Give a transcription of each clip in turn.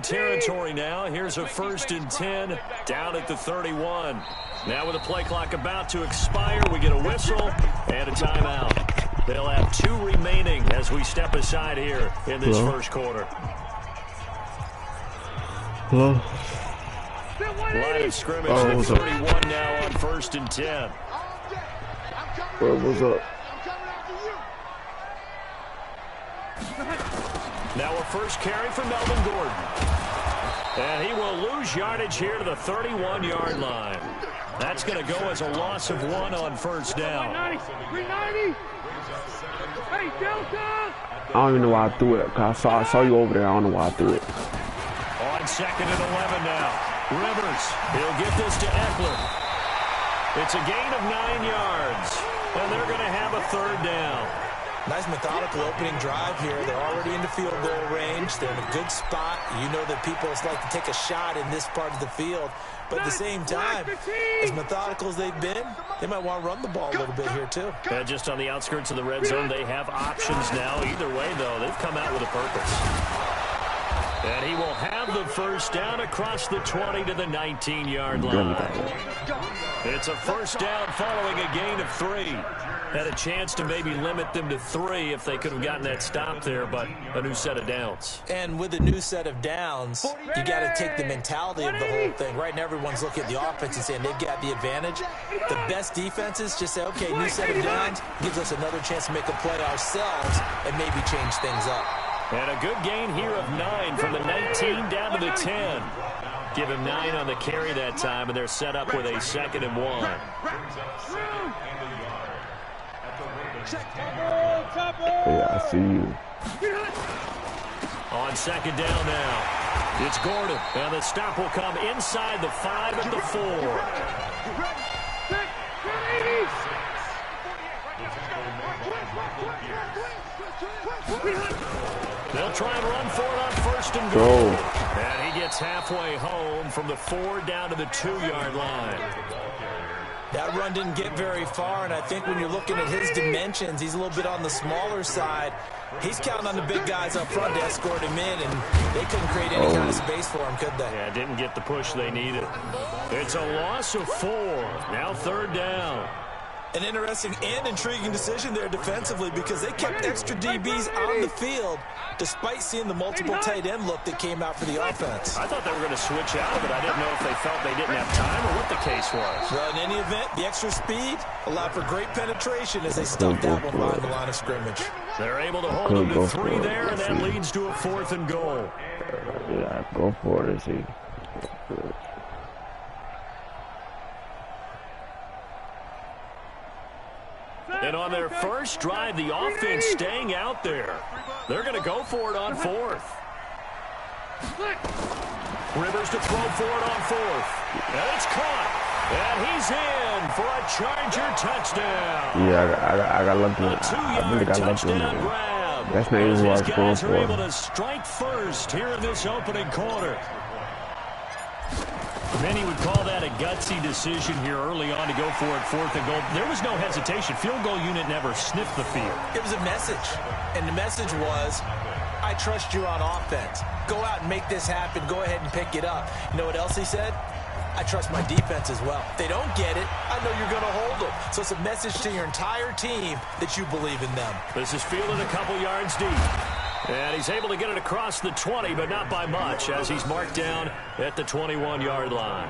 in territory now. Here's a 1st and 10 down at the 31. Now with the play clock about to expire, we get a whistle and a timeout. They'll have 2 remaining as we step aside here in this first quarter. Hello? Line of scrimmage at 31 now on 1st and 10. What's up? Now a first carry for Melvin Gordon. And he will lose yardage here to the 31-yard line. That's going to go as a loss of 1 on 1st down. Hey, Delta! I don't even know why I threw it. Cause I saw you over there. I don't know why I threw it. On 2nd and 11 now. Rivers, he'll get this to Eckler. It's a gain of 9 yards. And they're going to have a 3rd down. Nice methodical opening drive here. They're already into field goal range. They're in a good spot. You know that people like to take a shot in this part of the field. But at the same time, as methodical as they've been, they might want to run the ball a little bit here too. Yeah, just on the outskirts of the red zone, they have options now. Either way, though, they've come out with a purpose. And he will have the 1st down across the 20 to the 19-yard line. It's a 1st down following a gain of 3. Had a chance to maybe limit them to 3 if they could have gotten that stop there, but a new set of downs. And with a new set of downs, you got to take the mentality of the whole thing. Right now, everyone's looking at the offense and saying they've got the advantage. The best defenses just say, okay, new set of downs gives us another chance to make a play ourselves and maybe change things up. And a good gain here of 9 from the 19 down to the 10. Give him 9 on the carry that time, and they're set up with a 2nd and 1. Yeah, I see you. On 2nd down now, it's Gordon, and the stop will come inside the 5 at the 4. They'll try and run for it on 1st and goal. And he gets halfway home from the 4 down to the 2-yard line. That run didn't get very far, and I think when you're looking at his dimensions, he's a little bit on the smaller side. He's counting on the big guys up front to escort him in, and they couldn't create any kind of space for him, could they? Yeah, didn't get the push they needed. It's a loss of 4. Now 3rd down. An interesting and intriguing decision there defensively because they kept extra DBs on the field despite seeing the multiple tight end look that came out for the offense. I thought they were going to switch out of it. I didn't know if they felt they didn't have time or what the case was. Well, in any event, the extra speed allowed for great penetration as they stuffed that one behind the line of scrimmage. They're able to hold them to 3 there, and that leads to a 4th and goal. Yeah, go for it. See. And on their first drive, the offense staying out there. They're going to go for it on 4th. Rivers to throw for it on 4th. And it's caught. And he's in for a Charger touchdown. Yeah, I got lucky. I really got lucky. Grab. That's not even who I was going for. Are able to strike first here in this opening quarter. Many would call that a gutsy decision here early on to go for it 4th and goal. There was no hesitation. Field goal unit never sniffed the field. It was a message, and the message was, I trust you on offense. Go out and make this happen. Go ahead and pick it up. You know what else he said? I trust my defense as well. If they don't get it, I know you're going to hold them. So it's a message to your entire team that you believe in them. This is fielded a couple yards deep. And he's able to get it across the 20, but not by much, as he's marked down at the 21-yard line.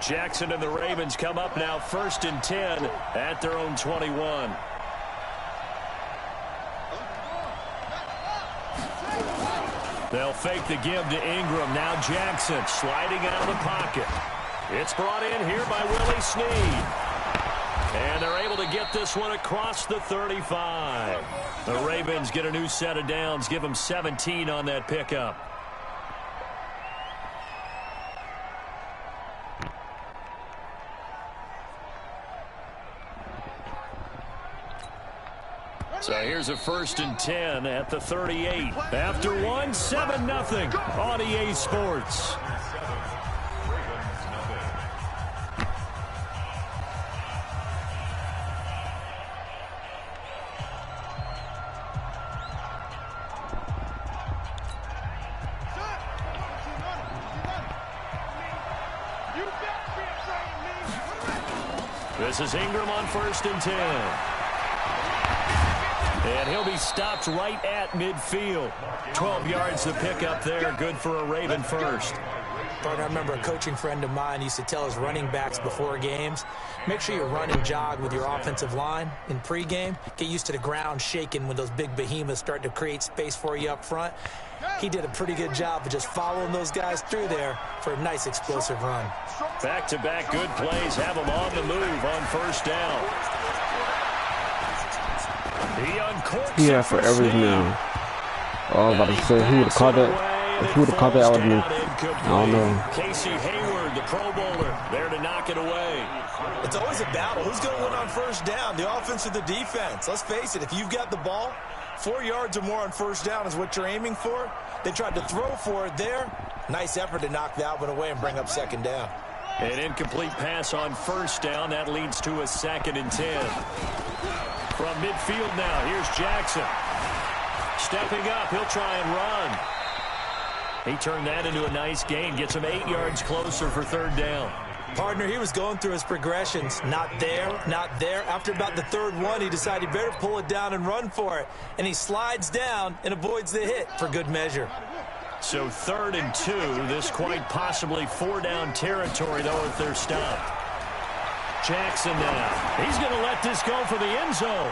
Jackson and the Ravens come up now 1st and 10 at their own 21. They'll fake the give to Ingram. Now Jackson sliding out of the pocket. It's brought in here by Willie Snead. And they're able to get this one across the 35. The Ravens get a new set of downs. Give them 17 on that pickup. So here's a 1st and 10 at the 38. After one, 7-0 on EA Sports. This is Ingram on 1st and 10. And he'll be stopped right at midfield. 12 yards to pick up there. Good for a Raven first. Partner, I remember a coaching friend of mine used to tell his running backs before games, make sure you run and jog with your offensive line in pregame. Get used to the ground shaking when those big behemoths start to create space for you up front. He did a pretty good job of just following those guys through there for a nice explosive run. Back-to-back good plays have him on the move on 1st down. He uncorks Yeah, it for forever Snead. now. Oh, I was about to say, who would have caught that? If who would have caught that, I would have been, I don't know. Casey Hayward, the Pro Bowler, there to knock it away. It's always a battle. Who's going to win on 1st down, the offense or the defense? Let's face it, if you've got the ball, 4 yards or more on 1st down is what you're aiming for. They tried to throw for it there. Nice effort to knock that one away and bring up 2nd down. An incomplete pass on 1st down. That leads to a 2nd and 10. From midfield now, here's Jackson. Stepping up, he'll try and run. He turned that into a nice gain. Gets him 8 yards closer for 3rd down. Partner, he was going through his progressions. Not there, not there. After about the 3rd one, he decided he better pull it down and run for it. And he slides down and avoids the hit for good measure. So 3rd and 2. This quite possibly 4-down territory, though, if they're stopped. Jackson now. He's going to let this go for the end zone.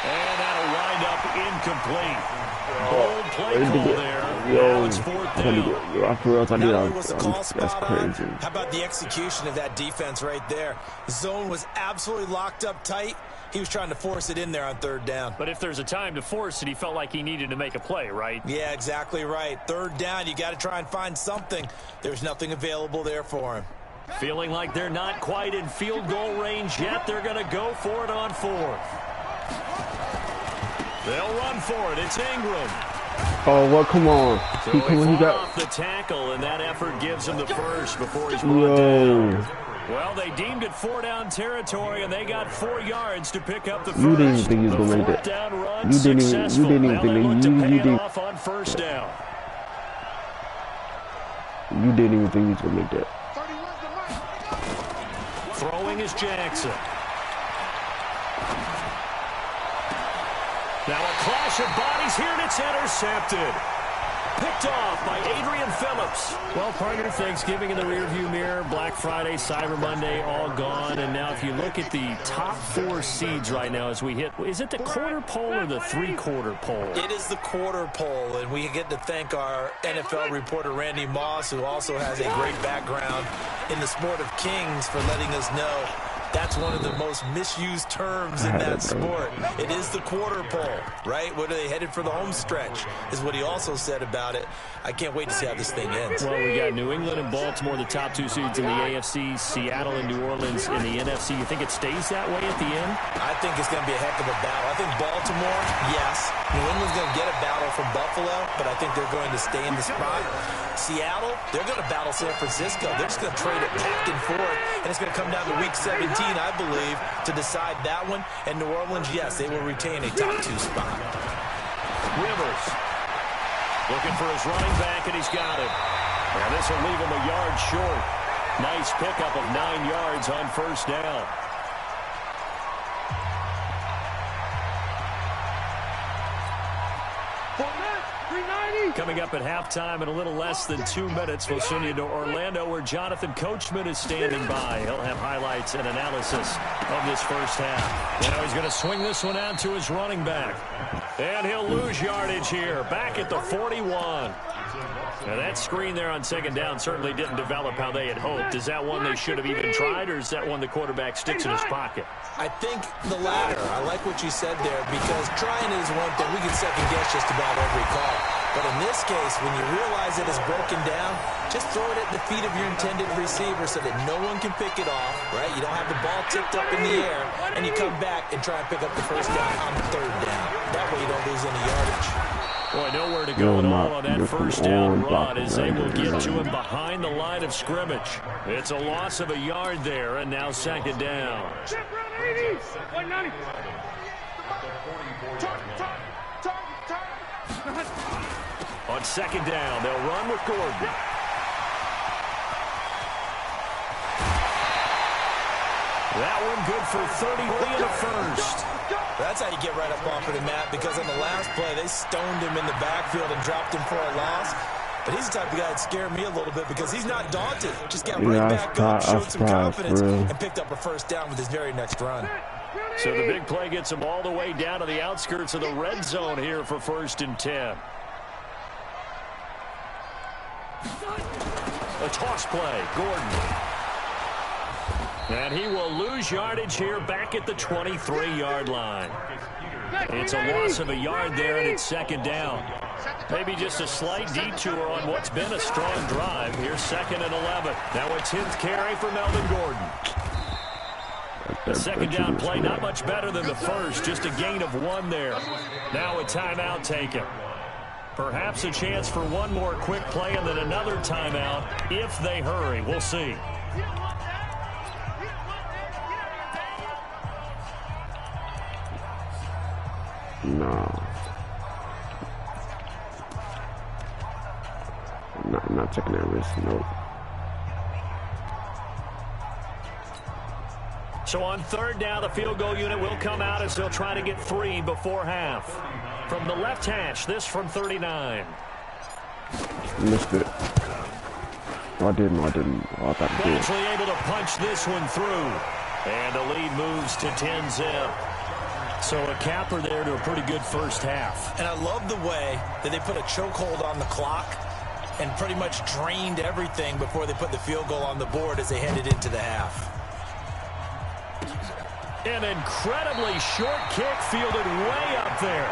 And that'll wind up incomplete. Old play call there. Now it's 4th down. Not only was the call spot on, how about the execution of that defense right there? Zone was absolutely locked up tight. He was trying to force it in there on 3rd down. But if there's a time to force it, he felt like he needed to make a play, right? Yeah, exactly right. 3rd down, you got to try and find something. There's nothing available there for him. Feeling like they're not quite in field goal range yet. They're going to go for it on 4th. They'll run for it. It's Ingram. Oh, well, come on. So He he got off the tackle, and that effort gives him the first before he's brought down. Well, they deemed it 4-down territory, and they got 4 yards to pick up the first. You didn't even think he was gonna make that. Down run You didn't even successful. think Now they look to you pay it didn't. off on 1st down. You didn't even think he was gonna make that. Throwing is Jackson. Now a clash of bodies here, and it's intercepted. Picked off by Adrian Phillips. Well, partner, Thanksgiving in the rearview mirror, Black Friday, Cyber Monday, all gone. And now if you look at the top 4 seeds right now as we hit, is it the quarter pole or the 3/4 pole? It is the quarter pole, and we get to thank our NFL reporter, Randy Moss, who also has a great background in the sport of kings, for letting us know that's one of the most misused terms in that sport. It is the quarter pole, right? What are they headed for the home stretch, is what he also said about it. I can't wait to see how this thing ends. Well, we got New England and Baltimore, the top 2 seeds in the AFC, Seattle and New Orleans in the NFC. You think it stays that way at the end? I think it's going to be a heck of a battle. I think Baltimore, yes. New England's going to get a battle from Buffalo, but I think they're going to stay in the spot. Seattle, they're going to battle San Francisco. They're just going to trade it back and forth, and it's going to come down to Week 17, I believe, to decide that one. And New Orleans, yes, they will retain a top 2 spot. Rivers looking for his running back, and he's got it. And this will leave him a yard short. Nice pickup of 9 yards on 1st down. Coming up at halftime in a little less than 2 minutes, we'll send you to Orlando, where Jonathan Coachman is standing by. He'll have highlights and analysis of this first half. Now he's going to swing this one out to his running back. And he'll lose yardage here, back at the 41. Now that screen there on 2nd down certainly didn't develop how they had hoped. Is that one they should have even tried, or is that one the quarterback sticks in his pocket? I think the latter. I like what you said there, because trying is one thing. We can second guess just about every call. But in this case, when you realize it is broken down, just throw it at the feet of your intended receiver so that no one can pick it off, right? You don't have the ball tipped up in the air, and you come back and try and pick up the first down on the third down. That way you don't lose any yardage. Boy, nowhere to go at all on that first down run as they will get to him behind the line of scrimmage. It's a loss of a yard there, and now second down. On second down, they'll run with Gordon. That one good for 33 in the first. That's how you get right up off of him, Matt, because on the last play, they stoned him in the backfield and dropped him for a loss. But he's the type of guy that scared me a little bit because he's not daunted. Just got right back up, showed some confidence, and picked up a first down with his very next run. So the big play gets him all the way down to the outskirts of the red zone here for 1st and 10. A toss play, Gordon. And he will lose yardage here back at the 23-yard line. It's a loss of a yard there, and it's second down. Maybe just a slight detour on what's been a strong drive. Here's 2nd and 11. Now a 10th carry for Melvin Gordon. The second down play, not much better than the first, just a gain of 1 there. Now a timeout taken. Perhaps a chance for one more quick play and then another timeout if they hurry. We'll see. No. I'm not taking that risk, nope. So on third down, the field goal unit will come out as they'll try to get 3 before half. From the left hash, this from 39. Missed it. Oh, I didn't. Oh, I thought I did. Actually able to punch this one through. And the lead moves to 10-zip. So a capper there to a pretty good first half. And I love the way that they put a chokehold on the clock and pretty much drained everything before they put the field goal on the board as they headed into the half. An incredibly short kick fielded way up there.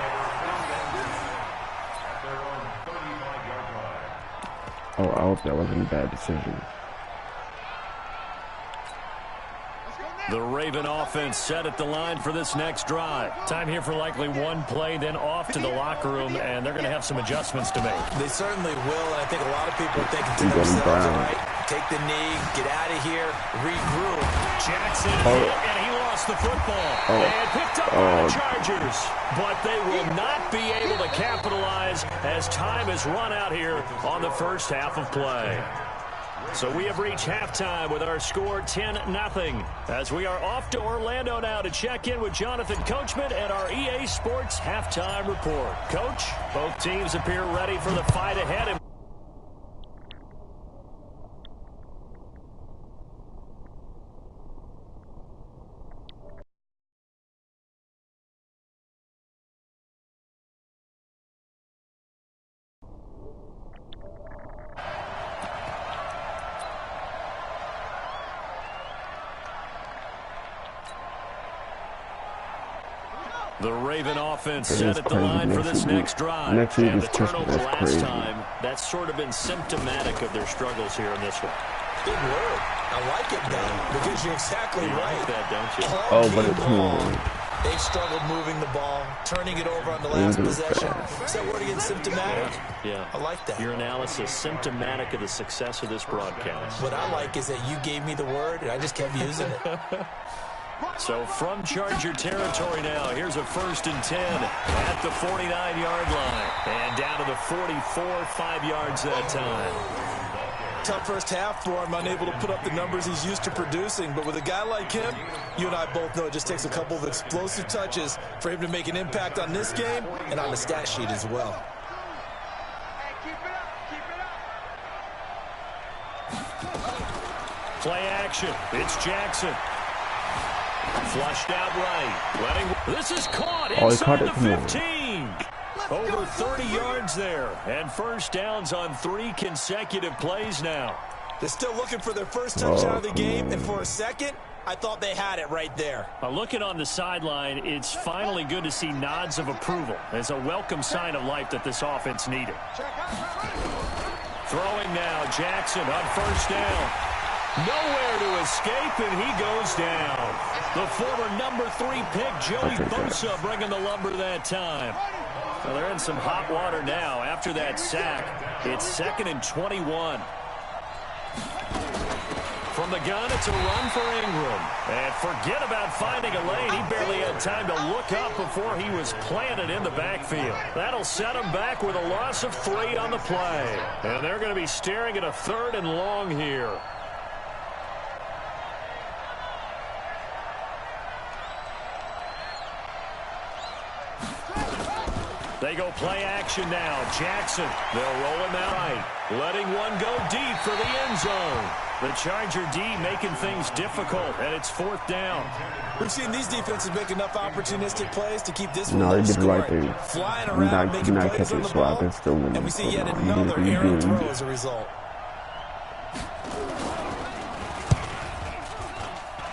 Oh, I hope that wasn't a bad decision. The Raven offense set at the line for this next drive. Time here for likely one play, then off to the locker room, and they're going to have some adjustments to make. They certainly will, and I think a lot of people are thinking to themselves, all right, take the knee, get out of here, regroup. Jackson hit, and he lost the football. And picked up by the Chargers. But they will not be able to capitalize as time has run out here on the first half of play. So we have reached halftime with our score 10-0 as we are off to Orlando now to check in with Jonathan Coachman and our EA Sports halftime report. Coach, both teams appear ready for the fight ahead. The Raven offense set at the line for this next drive. And the turnover last time, that's sort of been symptomatic of their struggles here in this one. Big word. I like it, though, because you're exactly right. Like that, don't you? But it's more. They've struggled moving the ball, turning it over on the last possession. Is that word again, symptomatic? Yeah. I like that. Your analysis, symptomatic of the success of this broadcast. What I like is that you gave me the word, and I just kept using it. So from Charger territory now, here's a 1st and 10 at the 49-yard line. And down to the 44, 5 yards that time. Tough first half for him, unable to put up the numbers he's used to producing. But with a guy like him, you and I both know it just takes a couple of explosive touches for him to make an impact on this game and on the stat sheet as well. Play action. It's Jackson. Flushed out right. This is caught inside the 15. Over 30 yards there. And first downs on 3 consecutive plays now. They're still looking for their first touchdown of the game. And for a second, I thought they had it right there. Looking on the sideline, it's finally good to see nods of approval. It's a welcome sign of life that this offense needed. Throwing now, Jackson on first down. Nowhere to escape, and he goes down. The former number 3 pick, Joey Bosa, bringing the lumber that time. Well, they're in some hot water now. After that sack, it's 2nd and 21. From the gun, it's a run for Ingram. And forget about finding a lane. He barely had time to look up before he was planted in the backfield. That'll set him back with a loss of 3 on the play. And they're going to be staring at a 3rd and long here. They go play action now. Jackson, they'll roll him out right, letting one go deep for the end zone. The Charger D making things difficult, and it's 4th down. We've seen these defenses make enough opportunistic plays to keep this one No, low he did the right scoring. thing. Flying around, making plays on the ball, and we see yet another errant throw as a result.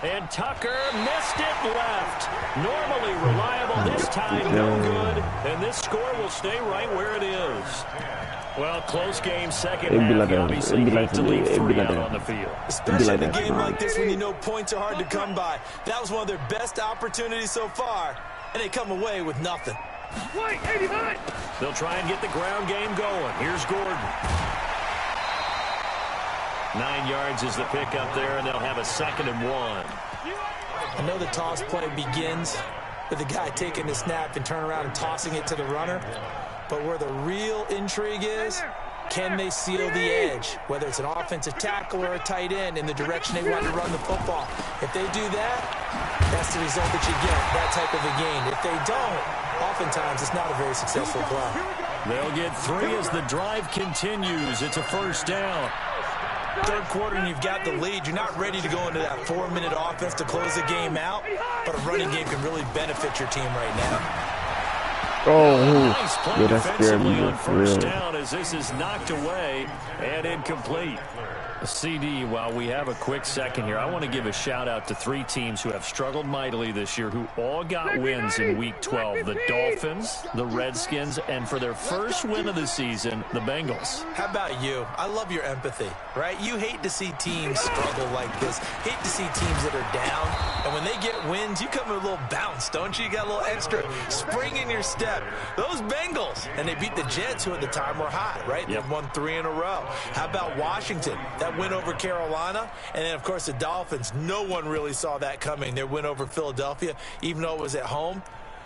And Tucker missed it left. Normally reliable, this time no good. And this score will stay right where it is. Well, close game, second half. Obviously hate to leave 3 out on the field. Especially in a game like this when you know points are hard to come by. That was one of their best opportunities so far, and they come away with nothing. Wait, 89. They'll try and get the ground game going. Here's Gordon. 9 yards is the pickup there, and they'll have a 2nd and 1. I know the toss play begins with the guy taking the snap and turn around and tossing it to the runner. But where the real intrigue is, can they seal the edge, whether it's an offensive tackle or a tight end, in the direction they want to run the football? If they do that, that's the result that you get, that type of a game. If they don't, oftentimes it's not a very successful play. They'll get 3 as the drive continues. It's a 1st down. 3rd quarter and you've got the lead. You're not ready to go into that 4-minute offense to close the game out, but a running game can really benefit your team right now. Nice play that scared me. defensively on 1st down as this is knocked away and incomplete. CD, while we have a quick second here, I want to give a shout-out to 3 teams who have struggled mightily this year, who all got wins in Week 12. The Dolphins, the Redskins, and for their first win of the season, the Bengals. How about you? I love your empathy, right? You hate to see teams struggle like this. Hate to see teams that are down. And when they get wins, you come with a little bounce, don't you? You got a little extra spring in your step. Those Bengals, and they beat the Jets, who at the time were hot, right? Yep. They've won 3 in a row. How about Washington? That win over Carolina, and then, of course, the Dolphins. No one really saw that coming. Their win over Philadelphia, even though it was at home.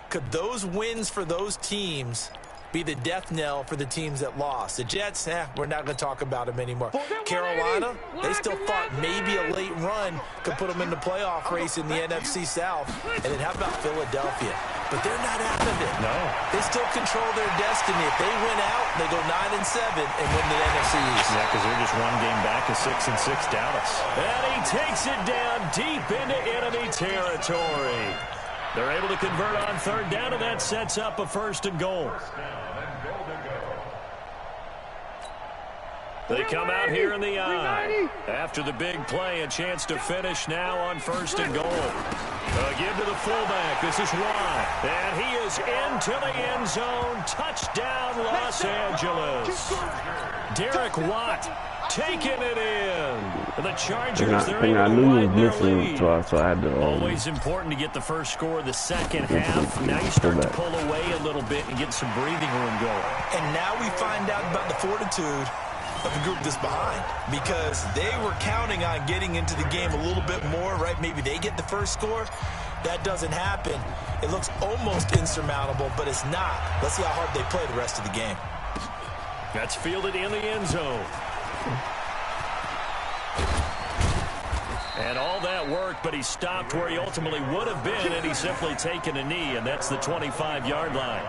Could those wins for those teams be the death knell for the teams that lost? The Jets, we're not going to talk about them anymore. Carolina, they still thought maybe a late run could put them in the playoff race in the NFC South. And then how about Philadelphia? But they're not out of it. No. They still control their destiny. If they win out, they go 9-7 and win the NFC East. Yeah, because they're just 1 game back of 6-6 Dallas. And he takes it down deep into enemy territory. They're able to convert on 3rd down, and that sets up a 1st and goal. They come out here in the eye. After the big play, a chance to finish now on 1st and goal. Give to the fullback. This is Watt. And he is into the end zone. Touchdown, Los Angeles. Derek Watt taking it in. The Chargers, they're able to widen their lead. So I had to, Always important to get the first score of the second half. Now you start to pull away a little bit and get some breathing room going. And now we find out about the fortitude of the group that's behind, because they were counting on getting into the game a little bit more, right? Maybe they get the first score. That doesn't happen. It looks almost insurmountable, but it's not. Let's see how hard they play the rest of the game. That's fielded in the end zone. And all that worked, but he stopped where he ultimately would have been, and he's simply taken a knee, and that's the 25-yard line.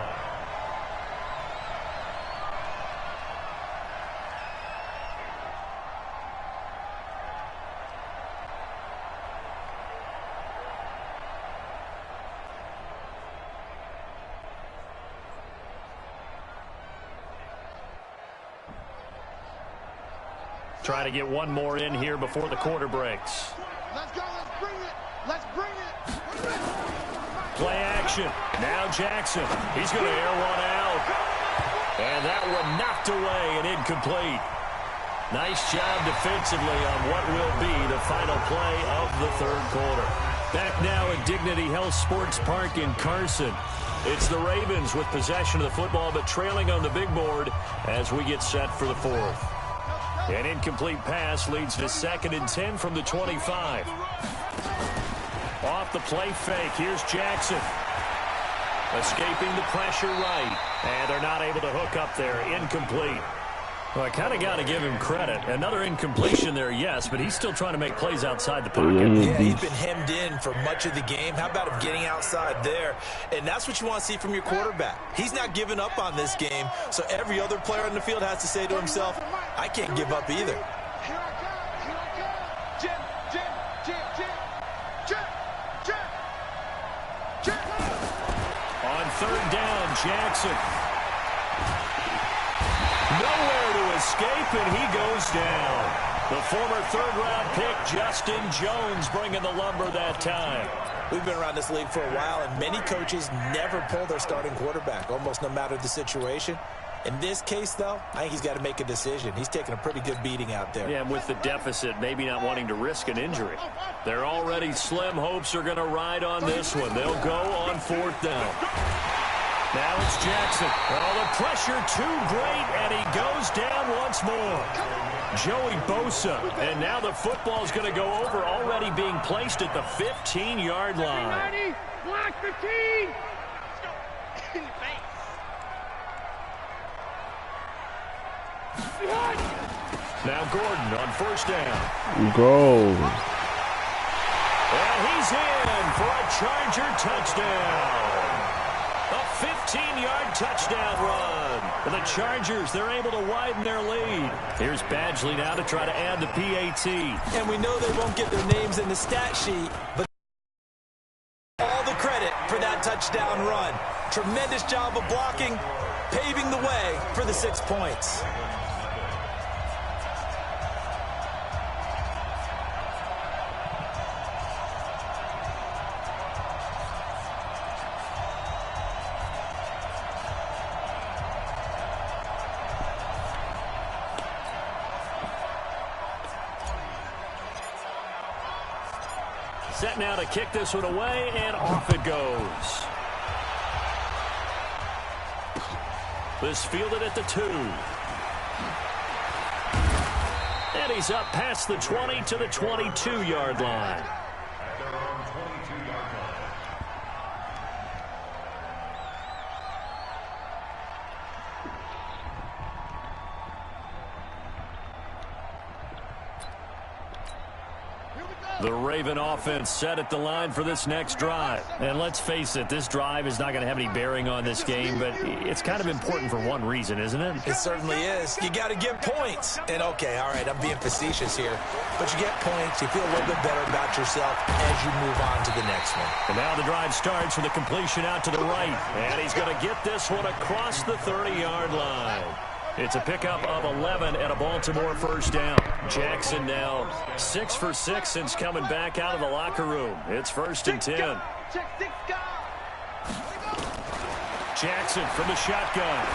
Try to get one more in here before the quarter breaks. Let's go. Let's bring it. Let's bring it. Play action. Now Jackson. He's going to air one out. And that one knocked away and incomplete. Nice job defensively on what will be the final play of the third quarter. Back now at Dignity Health Sports Park in Carson. It's the Ravens with possession of the football, but trailing on the big board as we get set for the fourth. An incomplete pass leads to 2nd and 10 from the 25. Off the play fake, here's Jackson. Escaping the pressure right. And they're not able to hook up there. Incomplete. Well, I kind of got to give him credit. Another incompletion there, yes, but he's still trying to make plays outside the pocket. Yeah, he's been hemmed in for much of the game. How about him getting outside there? And that's what you want to see from your quarterback. He's not giving up on this game, so every other player on the field has to say to himself, I can't give up either. On 3rd down, Jackson. Nowhere to escape, and he goes down. The former 3rd-round pick, Justin Jones, bringing the lumber that time. We've been around this league for a while, and many coaches never pull their starting quarterback, almost no matter the situation. In this case, though, I think he's got to make a decision. He's taking a pretty good beating out there. Yeah, and with the deficit, maybe not wanting to risk an injury. Their already slim hopes are going to ride on this one. They'll go on 4th down. Now it's Jackson. Oh, the pressure too great, and he goes down once more. Joey Bosa, and now the football's going to go over, already being placed at the 15-yard line. Block 15. Now Gordon on 1st down. Go. And he's in for a Charger touchdown. A 15-yard touchdown run. For the Chargers, they're able to widen their lead. Here's Badgley now to try to add the PAT. And we know they won't get their names in the stat sheet, but all the credit for that touchdown run. Tremendous job of blocking, paving the way for the 6 points. Set now to kick this one away, and off it goes. This fielded at the 2. And he's up past the 20 to the 22-yard line. The Raven offense set at the line for this next drive. And let's face it, this drive is not going to have any bearing on this game, but it's kind of important for one reason, isn't it? It certainly is. You got to get points. And, okay, all right, I'm being facetious here. But you get points, you feel a little bit better about yourself as you move on to the next one. And now the drive starts with a completion out to the right. And he's going to get this one across the 30-yard line. It's a pickup of 11 and a Baltimore 1st down. Jackson now 6 for 6 since coming back out of the locker room. It's 1st and 10. Jackson from the shotgun.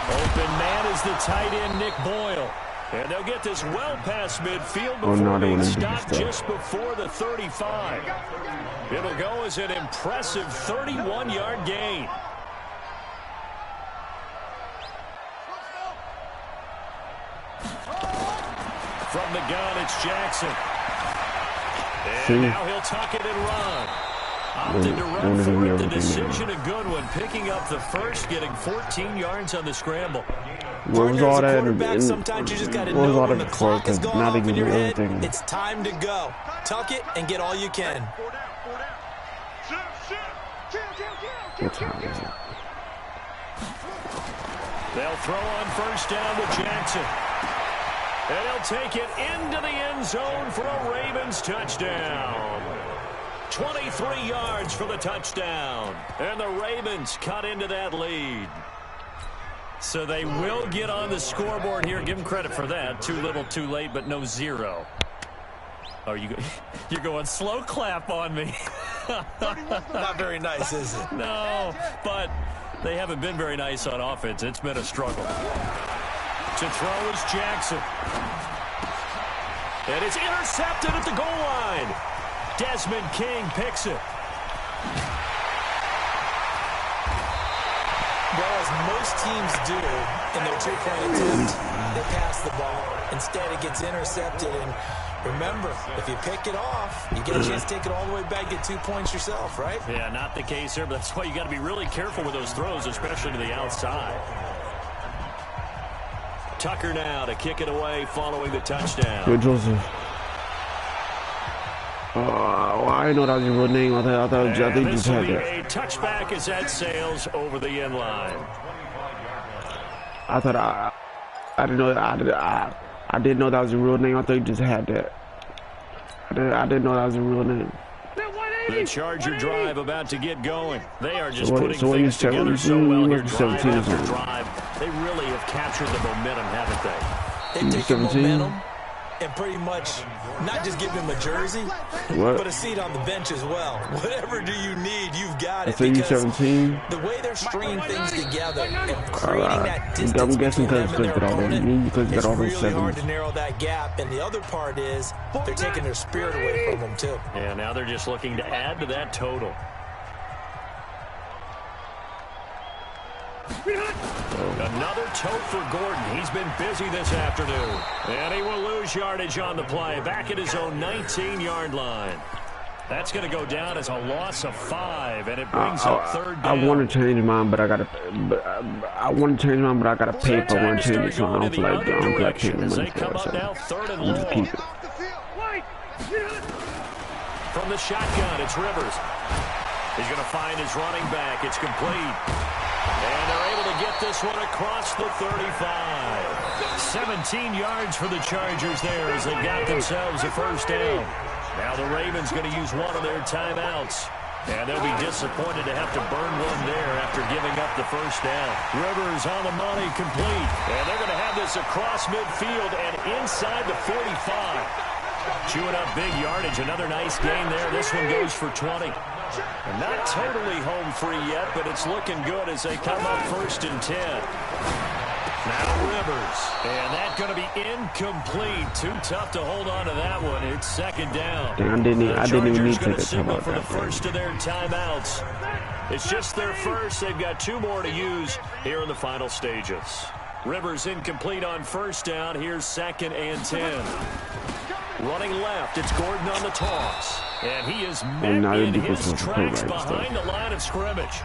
Open man is the tight end, Nick Boyle. And they'll get this well past midfield before they stop just before the 35. It'll go as an impressive 31-yard gain. From the gun, it's Jackson. And now he'll tuck it and run. Opted to run for it. The decision, a good one. Picking up the first, getting 14 yards on the scramble. What was all that? Sometimes you just got to know when the clock is going off in your head. It's time to go. Tuck it and get all you can. What time is it? They'll throw on 1st down with Jackson. And he'll take it into the end zone for a Ravens touchdown. 23 yards for the touchdown. And the Ravens cut into that lead. So they will get on the scoreboard here. Give them credit for that. Too little, too late, but no 0. Are you? You're going slow clap on me. Not very nice, is it? No, but they haven't been very nice on offense. It's been a struggle. To throw is Jackson. And it's intercepted at the goal line. Desmond King picks it. Well, as most teams do in their two-point attempt, they pass the ball. Instead, it gets intercepted. And remember, if you pick it off, you get a chance to take it all the way back, get 2 points yourself, right? Yeah, not the case here, but that's why you got to be really careful with those throws, especially to the outside. Tucker now to kick it away following the touchdown. Yo, Joseph. Oh, I didn't know that was your real name. I thought you just had that. A touchback as that sails over the end line. I thought I didn't know I didn't know that was your real name. I thought you just had that. I didn't know that was your real name. The Charger drive about to get going. They are just putting so things together so well here, drive drive after or drive. They really have captured the momentum, haven't they? They've taken momentum and pretty much not just give him a jersey, but a seat on the bench as well. Whatever do you need, you've got it. Because 17. The way they're stringing things together and creating that distance I'm guessing between them and their opponent, it's really hard to narrow that gap. And the other part is they're taking their spirit away from them, too. Yeah, now they're just looking to add to that total. Another tote for Gordon. He's been busy this afternoon. And he will lose yardage on the play. Back at his own 19-yard line. That's going to go down as a loss of 5, and it brings up third down. I want to change mine, but I gotta. I want to change mine, but I gotta pay for one change, so I don't feel like paying the money for it. So I'm just keep it. From the shotgun, it's Rivers. He's going to find his running back. It's complete. And they're able to get this one across the 35. 17 yards for the Chargers there as they got themselves a first down. Now the Ravens going to use one of their timeouts. And they'll be disappointed to have to burn one there after giving up the first down. Rivers on the money, complete. And they're going to have this across midfield and inside the 45. Chewing up big yardage. Another nice gain there. This one goes for 20. And not totally home free yet, but it's looking good as they come up 1st and 10. Now Rivers. And that's going to be incomplete. Too tough to hold on to that one. It's 2nd down. I didn't even need to take a signal timeout for the first of their timeouts. It's just their first. They've got 2 more to use here in the final stages. Rivers incomplete on 1st down. Here's 2nd and 10. Running left, it's Gordon on the toss. And he is met in his tracks behind the line of scrimmage.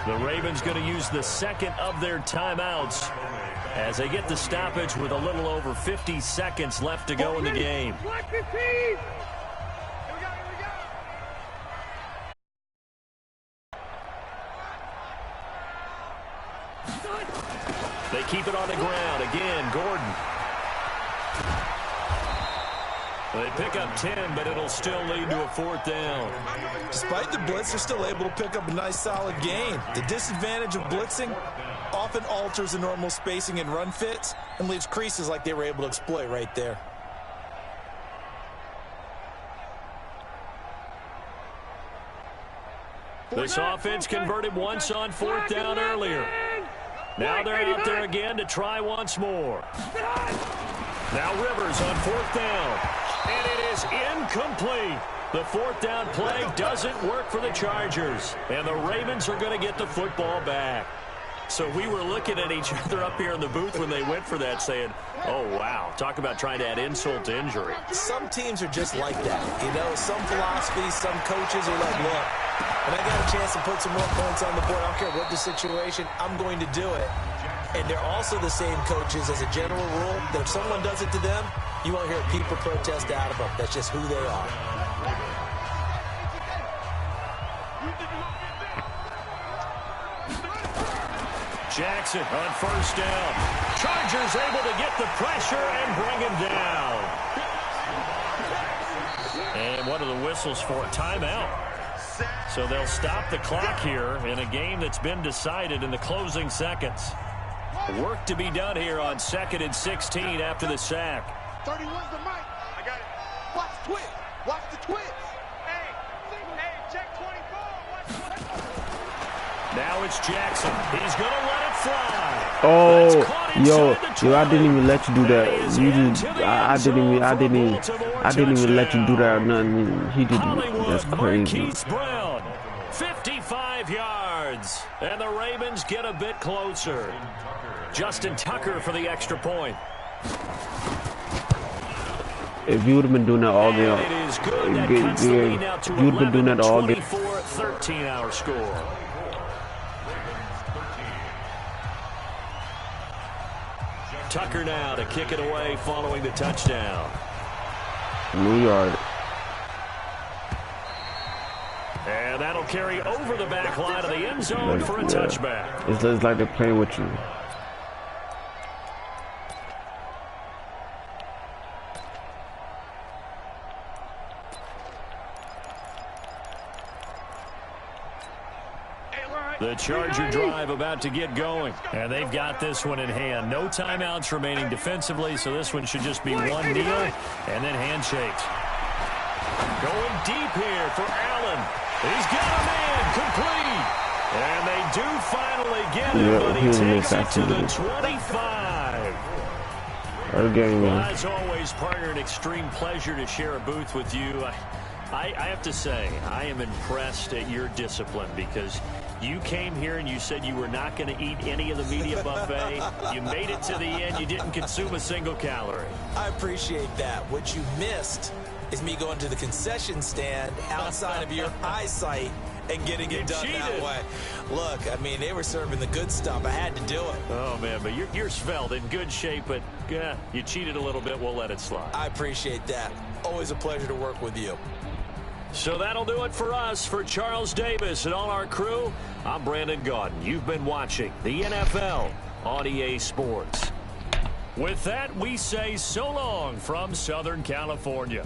The Ravens going to use the 2nd of their timeouts as they get the stoppage with a little over 50 seconds left to go in the game. They keep it on the ground. Again, Gordon. They pick up 10, but it'll still lead to a 4th down. Despite the blitz, they're still able to pick up a nice, solid gain. The disadvantage of blitzing often alters the normal spacing and run fits and leaves creases like they were able to exploit right there. This offense converted once on 4th down earlier. Now they're out there again to try once more. Now Rivers on 4th down. And it is incomplete. The 4th down play doesn't work for the Chargers. And the Ravens are going to get the football back. So we were looking at each other up here in the booth when they went for that saying, oh, wow, talk about trying to add insult to injury. Some teams are just like that. You know, some philosophies, some coaches are like, look, when I got a chance to put some more points on the board, I don't care what the situation, I'm going to do it. And they're also the same coaches as a general rule that if someone does it to them, you won't hear a peep or protest out of them. That's just who they are. Jackson on 1st down. Chargers able to get the pressure and bring him down. And what are the whistles for? Timeout. So they'll stop the clock here in a game that's been decided in the closing seconds. Work to be done here on 2nd and 16 after the sack. 31's the mic. I got it. Watch twist. Watch the twist. Hey, check 24. Watch the twist. Now it's Jackson. He's going to let it fly. Oh, yo, I didn't even let you do that. You just, I didn't even let you do that or nothing. He did. That's crazy. Brown, 55 yards, and the Ravens get a bit closer. Justin Tucker for the extra point. If you would have been doing that all game, you would have been doing that all game. 13-hour score. Tucker now to kick it away following the touchdown. New yard. And that'll carry over the back line of the end zone for a touchback. It's like they're playing with you. The Charger drive about to get going. And they've got this one in hand. No timeouts remaining defensively, so this one should just be one kneel and then handshakes. Going deep here for Allen. He's got a man complete. And they do finally get him, but he takes it to the 25. Well, as always, partner, an extreme pleasure to share a booth with you. I have to say, I am impressed at your discipline because you came here and you said you were not going to eat any of the media buffet. You made it to the end. You didn't consume a single calorie. I appreciate that. What you missed is me going to the concession stand outside of your eyesight and getting it done that way. Look, I mean, they were serving the good stuff. I had to do it. Oh, man, but you're svelte, in good shape, but you cheated a little bit. We'll let it slide. I appreciate that. Always a pleasure to work with you. So that'll do it for us. For Charles Davis and all our crew, I'm Brandon Gaudin. You've been watching the NFL on EA Sports. With that, we say so long from Southern California.